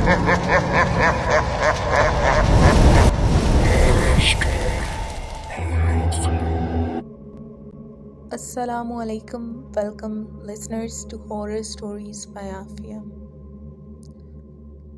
Assalamu alaikum. Welcome listeners to Horror Stories by Afia.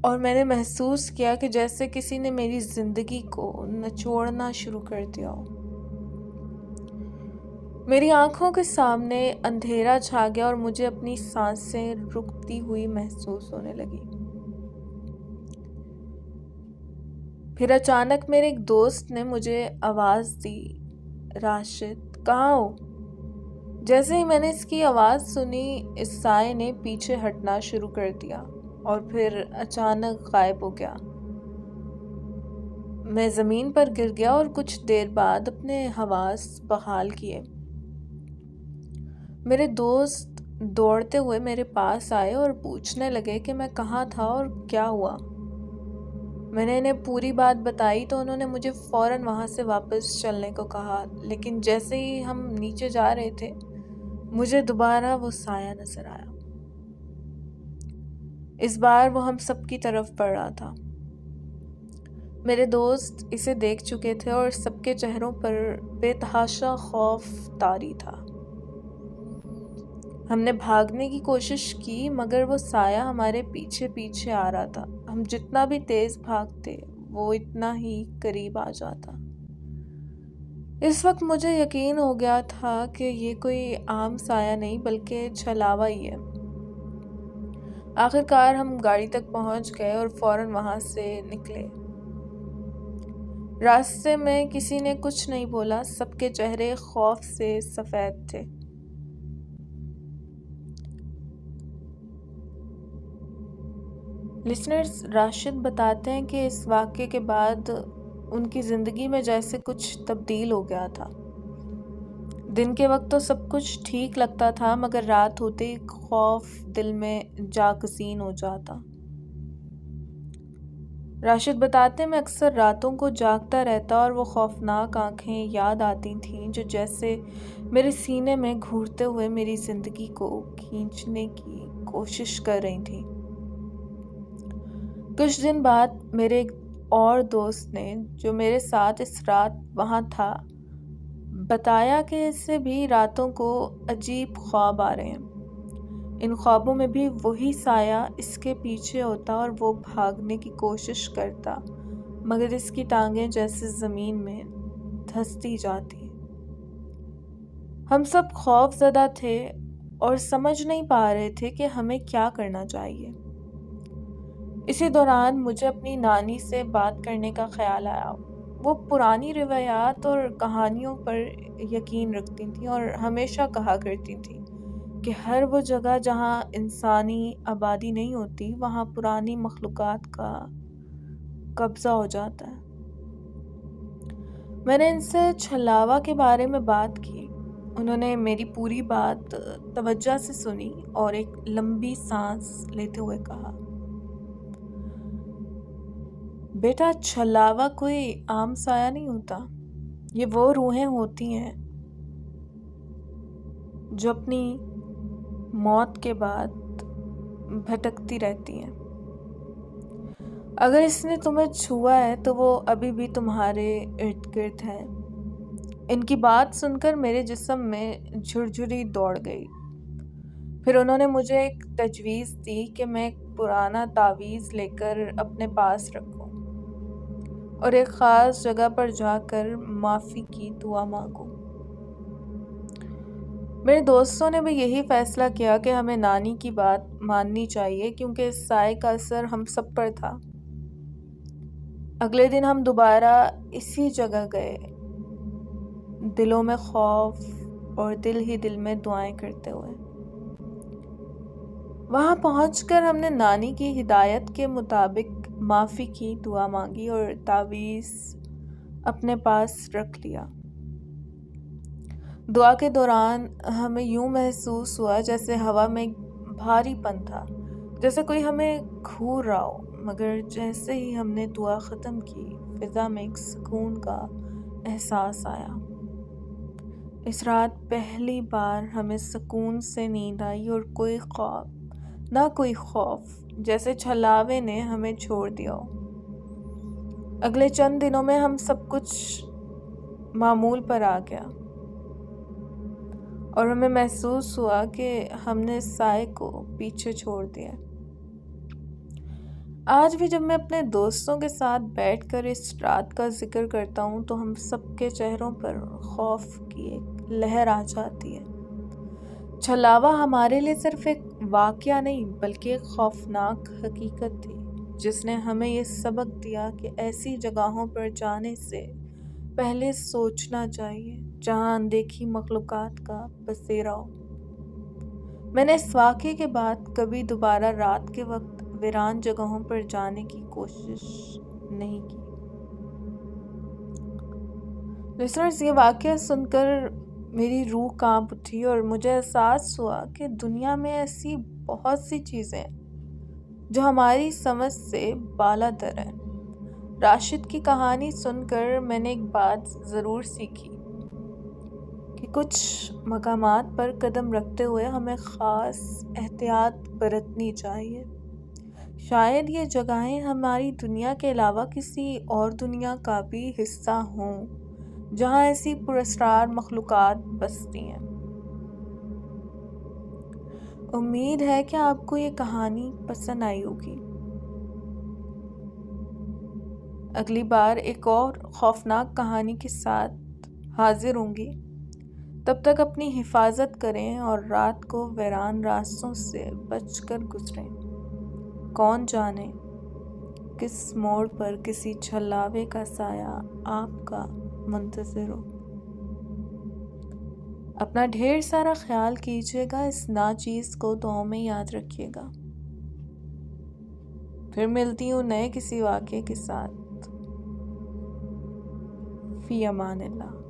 اور میں نے محسوس کیا کہ جیسے کسی نے میری زندگی کو نچوڑنا شروع کر دیا ہو۔ میری آنکھوں کے سامنے اندھیرا چھا گیا اور مجھے اپنی سانسیں رکتی ہوئی محسوس ہونے لگی۔ پھر اچانک میرے ایک دوست نے مجھے آواز دی، راشد کہاں ہو؟ جیسے ہی میں نے اس کی آواز سنی، اس سائے نے پیچھے ہٹنا شروع کر دیا اور پھر اچانک غائب ہو گیا۔ میں زمین پر گر گیا اور کچھ دیر بعد اپنے حواس بحال کیے۔ میرے دوست دوڑتے ہوئے میرے پاس آئے اور پوچھنے لگے کہ میں کہاں تھا اور کیا ہوا۔ میں نے انہیں پوری بات بتائی تو انہوں نے مجھے فوراً وہاں سے واپس چلنے کو کہا، لیکن جیسے ہی ہم نیچے جا رہے تھے مجھے دوبارہ وہ سایہ نظر آیا۔ اس بار وہ ہم سب کی طرف بڑھ رہا تھا۔ میرے دوست اسے دیکھ چکے تھے اور سب کے چہروں پر بے تحاشا خوف طاری تھا۔ ہم نے بھاگنے کی کوشش کی مگر وہ سایہ ہمارے پیچھے پیچھے آ رہا تھا۔ ہم جتنا بھی تیز بھاگتے وہ اتنا ہی قریب آ جاتا۔ اس وقت مجھے یقین ہو گیا تھا کہ یہ کوئی عام سایہ نہیں بلکہ چھلاوا ہی ہے۔ آخر کار ہم گاڑی تک پہنچ گئے اور فوراً وہاں سے نکلے۔ راستے میں کسی نے کچھ نہیں بولا، سب کے چہرے خوف سے سفید تھے۔ لسنرز، راشد بتاتے ہیں کہ اس واقعے کے بعد ان کی زندگی میں جیسے کچھ تبدیل ہو گیا تھا۔ دن کے وقت تو سب کچھ ٹھیک لگتا تھا مگر رات ہوتے ہی خوف دل میں جاگزین ہو جاتا۔ راشد بتاتے ہیں میں اکثر راتوں کو جاگتا رہتا اور وہ خوفناک آنکھیں یاد آتی تھیں جو جیسے میرے سینے میں گھورتے ہوئے میری زندگی کو کھینچنے کی کوشش کر رہی تھیں۔ کچھ دن بعد میرے ایک اور دوست نے جو میرے ساتھ اس رات وہاں تھا بتایا کہ اسے بھی راتوں کو عجیب خواب آ رہے ہیں۔ ان خوابوں میں بھی وہی سایہ اس کے پیچھے ہوتا اور وہ بھاگنے کی کوشش کرتا مگر اس کی ٹانگیں جیسے زمین میں دھستی جاتی۔ ہم سب خوف زدہ تھے اور سمجھ نہیں پا رہے تھے کہ ہمیں کیا کرنا چاہیے۔ اسی دوران مجھے اپنی نانی سے بات کرنے کا خیال آیا۔ وہ پرانی روایات اور کہانیوں پر یقین رکھتی تھیں اور ہمیشہ کہا کرتی تھیں کہ ہر وہ جگہ جہاں انسانی آبادی نہیں ہوتی وہاں پرانی مخلوقات کا قبضہ ہو جاتا ہے۔ میں نے ان سے چھلاوا کے بارے میں بات کی۔ انہوں نے میری پوری بات توجہ سے سنی اور ایک لمبی سانس لیتے ہوئے کہا، بیٹا چھلاوا کوئی عام سایہ نہیں ہوتا، یہ وہ روحیں ہوتی ہیں جو اپنی موت کے بعد بھٹکتی رہتی ہیں۔ اگر اس نے تمہیں چھوا ہے تو وہ ابھی بھی تمہارے ارد گرد ہے۔ ان کی بات سن کر میرے جسم میں جھرجھری دوڑ گئی۔ پھر انہوں نے مجھے ایک تجویز دی کہ میں ایک پرانا تعویذ لے کر اپنے پاس رکھوں اور ایک خاص جگہ پر جا کر معافی کی دعا مانگوں۔ میرے دوستوں نے بھی یہی فیصلہ کیا کہ ہمیں نانی کی بات ماننی چاہیے کیونکہ اس سائے کا اثر ہم سب پر تھا۔ اگلے دن ہم دوبارہ اسی جگہ گئے، دلوں میں خوف اور دل ہی دل میں دعائیں کرتے ہوئے۔ وہاں پہنچ کر ہم نے نانی کی ہدایت کے مطابق معافی کی دعا مانگی اور تعویذ اپنے پاس رکھ لیا۔ دعا کے دوران ہمیں یوں محسوس ہوا جیسے ہوا میں بھاری پن تھا، جیسے کوئی ہمیں گھور رہا ہو، مگر جیسے ہی ہم نے دعا ختم کی فضا میں ایک سکون کا احساس آیا۔ اس رات پہلی بار ہمیں سکون سے نیند آئی اور کوئی خوف جیسے چھلاوے نے ہمیں چھوڑ دیا ہو۔ اگلے چند دنوں میں ہم سب کچھ معمول پر آ گیا اور ہمیں محسوس ہوا کہ ہم نے سائے کو پیچھے چھوڑ دیا۔ آج بھی جب میں اپنے دوستوں کے ساتھ بیٹھ کر اس رات کا ذکر کرتا ہوں تو ہم سب کے چہروں پر خوف کی ایک لہر آ جاتی ہے۔ چھلاوا ہمارے لیے صرف ایک واقعہ نہیں بلکہ ایک خوفناک حقیقت تھی جس نے ہمیں یہ سبق دیا کہ ایسی جگہوں پر جانے سے پہلے سوچنا چاہیے جہاں اندیکھی مخلوقات کا بسیرا ہو۔ میں نے اس واقعے کے بعد کبھی دوبارہ رات کے وقت ویران جگہوں پر جانے کی کوشش نہیں کی۔ لسنرز، یہ واقعہ سن کر میری روح کانپ اٹھی اور مجھے احساس ہوا کہ دنیا میں ایسی بہت سی چیزیں جو ہماری سمجھ سے بالاتر ہیں۔ راشد کی کہانی سن کر میں نے ایک بات ضرور سیکھی کہ کچھ مقامات پر قدم رکھتے ہوئے ہمیں خاص احتیاط برتنی چاہیے۔ شاید یہ جگہیں ہماری دنیا کے علاوہ کسی اور دنیا کا بھی حصہ ہوں جہاں ایسی پراسرار مخلوقات بستی ہیں۔ امید ہے کہ آپ کو یہ کہانی پسند آئی ہوگی۔ اگلی بار ایک اور خوفناک کہانی کے ساتھ حاضر ہوں گی۔ تب تک اپنی حفاظت کریں اور رات کو ویران راستوں سے بچ کر گزریں۔ کون جانے کس موڑ پر کسی چھلاوے کا سایہ آپ کا منتظر ہو۔ اپنا ڈھیر سارا خیال کیجیے گا، اس ناچیز کو دعاؤں میں یاد رکھیے گا۔ پھر ملتی ہوں نئے کسی واقعے کے ساتھ۔ فی امان اللہ۔